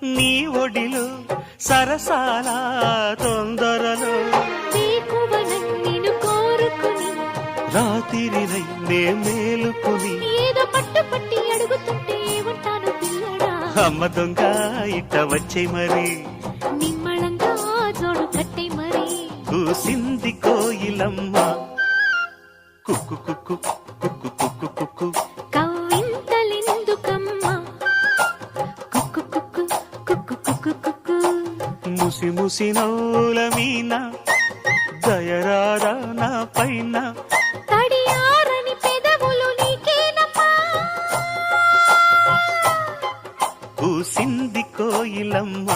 నీ ఒడిలో సరసాల తొందరలో నిన్ను కోరుకుని రాత్రినై నే మేలుకుని ఏదో పట్టు పట్టి అడుగుతుంటే ఉంటాను పిల్లడా. అమ్మ దొంగ ఇట్ట వచ్చే మరి నిమ్మళంగా జోడు కట్టే మరి కూసింది కోయిలమ్మ కుక్కు కుక్కు కుక్కు కుక్కు కుక్కు కవ్వింతలెందుకమ్మా కుక్కు కుక్కు కుక్కు కుక్కు కుక్కు. ముసి ముసి నవ్వుల మీన దయరారా నా పైన తడియారని పెదవులు నీకేనమ్మా. కూసింది కోయిలమ్మ